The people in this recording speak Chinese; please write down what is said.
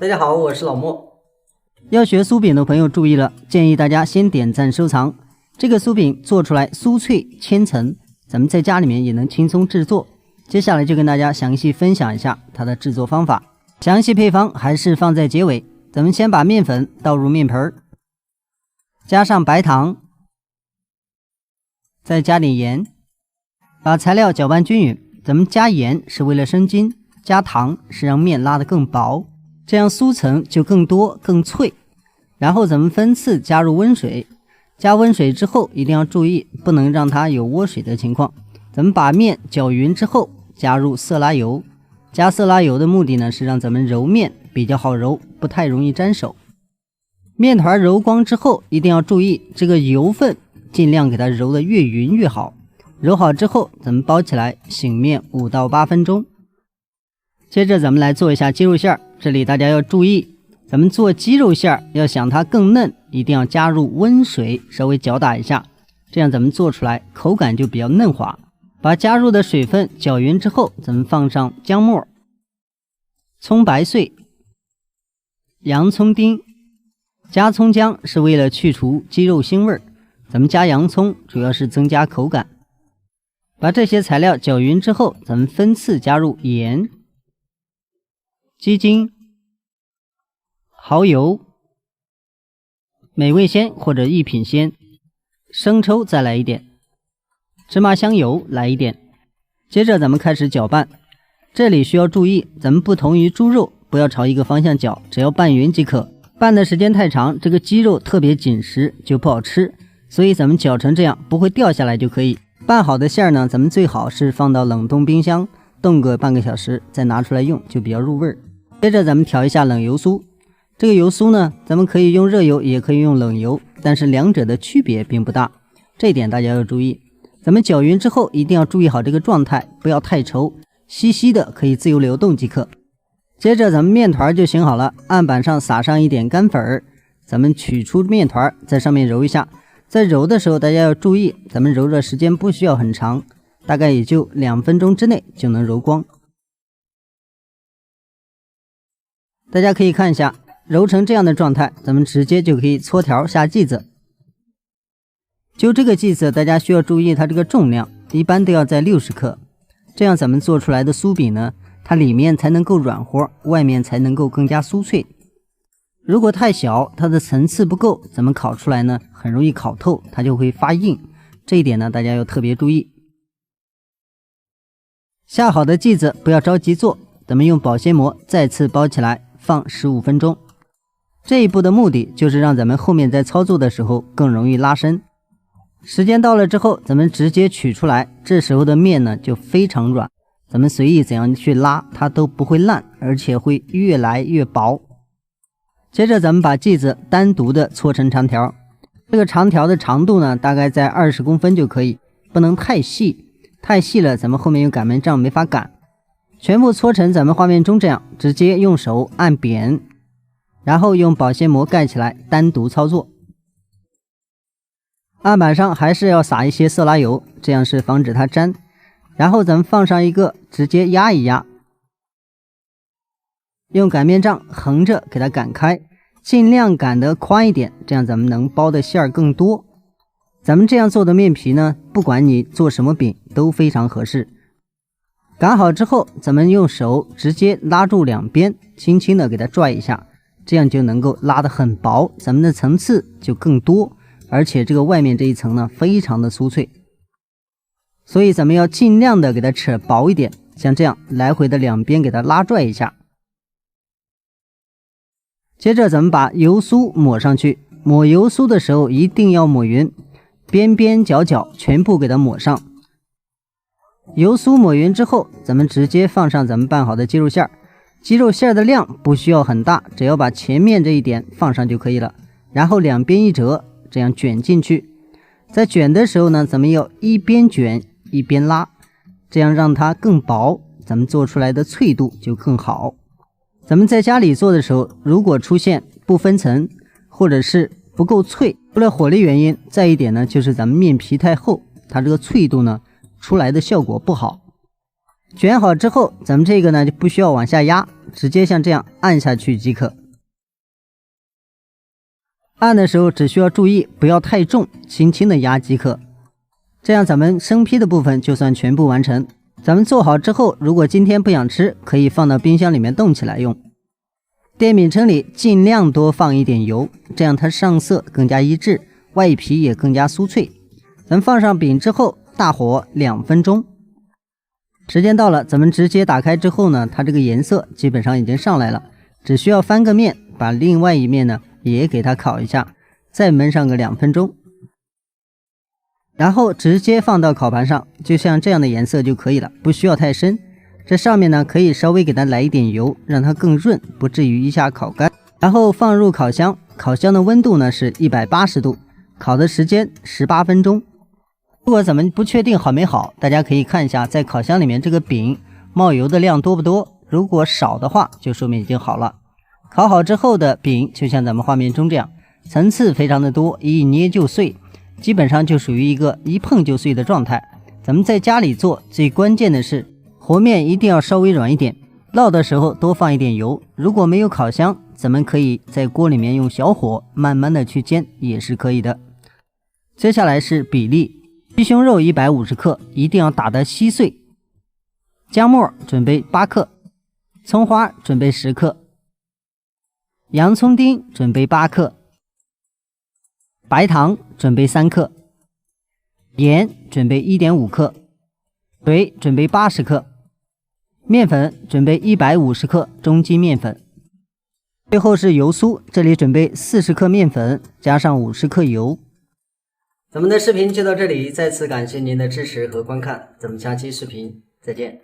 大家好，我是老莫。要学酥饼的朋友注意了，建议大家先点赞收藏。这个酥饼做出来酥脆千层，咱们在家里面也能轻松制作。接下来就跟大家详细分享一下它的制作方法，详细配方还是放在结尾。咱们先把面粉倒入面盆，加上白糖，再加点盐，把材料搅拌均匀。咱们加盐是为了生筋，加糖是让面拉得更薄，这样酥层就更多更脆。然后咱们分次加入温水，加温水之后一定要注意，不能让它有窝水的情况。咱们把面搅匀之后，加入色拉油。加色拉油的目的呢，是让咱们揉面比较好揉，不太容易粘手。面团揉光之后，一定要注意这個油分，盡量給它揉得越匀越好。揉好之後，咱們包起來，醒面5到8分鐘。接着咱們來做一下雞肉餡，這裡大家要注意，咱們做雞肉餡要想它更嫩，一定要加入溫水，稍微攪打一下，這樣咱們做出來口感就比較嫩滑。把加入的水分攪勻之後，咱們放上薑末、蔥白碎、洋蔥丁。加蔥薑是為了去除雞肉腥味，咱們加洋蔥主要是增加口感。把這些材料攪勻之後，咱們分次加入鹽、雞精、蠔油、美味鮮或者一品鮮、生抽再來一點，芝麻香油來一點。接着咱們開始攪拌，這裡需要注意，咱們不同於豬肉，不要朝一個方向攪，只要拌勻即可。拌的時間太長，這個雞肉特別緊實，就不好吃，所以咱們攪成這樣不會掉下來就可以。拌好的餡呢，咱們最好是放到冷凍冰箱凍個半個小時，再拿出來用就比較入味。接着咱們調一下冷油酥，這個油酥呢，咱們可以用熱油也可以用冷油，但是兩者的區別並不大，這一點大家要注意。咱們攪勻之後一定要注意好這個狀態，不要太稠，稀稀的可以自由流動即可。接着咱們麵團就醒好了，案板上撒上一點乾粉，咱們取出麵團，在上面揉一下。在揉的時候大家要注意，咱們揉的時間不需要很長，大概也就2分鐘之內就能揉光。大家可以看一下，揉成這樣的狀態，咱們直接就可以搓條下劑子。就這個劑子大家需要注意它這個重量，一般都要在60克，這樣咱們做出來的酥餅呢，它裡面才能夠軟和，外面才能夠更加酥脆。如果太小，它的層次不夠，咱們烤出來呢，很容易烤透，它就會發硬。這一點呢，大家要特別注意。下好的劑子不要着急做，咱們用保鮮膜再次包起來，放15分鐘。這一步的目的就是讓咱們後面在操作的時候更容易拉伸。時間到了之後，咱們直接取出來，這時候的麵呢就非常軟，咱們隨意怎樣去拉，它都不會爛，而且會越來越薄。接着咱們把劑子單獨的搓成長條，這個長條的長度呢大概在20公分就可以，不能太細，太細了咱們後面用擀面杖沒法擀。全部搓成咱們畫面中這樣，直接用手按扁，然後用保鮮膜蓋起來，單獨操作。案板上還是要撒一些色拉油，這樣是防止它粘。然後咱們放上一個，直接壓一壓，用擀面杖橫着給它擀開，盡量擀得寬一點，這樣咱們能包的餡更多。咱們這樣做的麵皮呢，不管你做什麼餅都非常合適。擀好之後，咱們用手直接拉住兩邊，輕輕的給它拽一下，這樣就能夠拉得很薄，咱們的層次就更多，而且這個外面這一層呢，非常的酥脆。所以咱們要盡量的給它扯薄一點，像這樣來回的兩邊給它拉拽一下。接着咱們把油酥抹上去，抹油酥的時候一定要抹勻，邊邊角角全部給它抹上。油酥抹勻之後，咱們直接放上咱們拌好的雞肉餡。雞肉餡的量不需要很大，只要把前面這一點放上就可以了，然後兩邊一折，這樣捲進去。在捲的時候呢，咱們要一邊捲一邊拉，這樣讓它更薄，咱們做出來的脆度就更好。咱們在家裡做的時候，如果出現不分層或者是不夠脆，除了火力原因，再一點呢就是咱們面皮太厚，它這個脆度呢出來的效果不好。捲好之後，咱們這個呢就不需要往下壓，直接像這樣按下去即可。按的时候只需要注意不要太重，輕輕的壓即可。這樣咱們生坯的部分就算全部完成。咱們做好之後，如果今天不想吃，可以放到冰箱裡面凍起來用。电饼铛裡盡量多放一點油，這樣它上色更加一致，外皮也更加酥脆。咱們放上餅之後，大火2分鐘。時间到了，咱們直接打開之後呢，它這個顏色基本上已經上來了，只需要翻個面，把另外一面呢也給它烤一下，再燜上個2分鐘，然後直接放到烤盤上，就像這樣的顏色就可以了，不需要太深。這上面呢可以稍微給它來一點油，讓它更潤，不至於一下烤乾。然後放入烤箱，烤箱的溫度呢是180度，烤的時間18分鐘。如果咱們不確定好沒好，大家可以看一下在烤箱裡面这個餅冒油的量多不多，如果少的話就說明已經好了。烤好之後的餅就像咱們畫面中這樣，層次非常的多，一捏就碎，基本上就屬於一個一碰就碎的狀態。咱們在家裡做最關鍵的是和面一定要稍微軟一點，烙的時候多放一點油。如果沒有烤箱，咱們可以在鍋裡面用小火慢慢的去煎也是可以的。接下來是比例，雞胸肉150克，一定要打得稀碎。薑末準備8克，蔥花準備10克，洋蔥丁準備8克，白糖準備3克，鹽準備1.5克，水準備80克，麵粉準備150克中筋麵粉。最後是油酥，這裡準備40克麵粉加上50克油。咱們的視頻就到這裡，再次感謝您的支持和觀看，咱們下期視頻再見。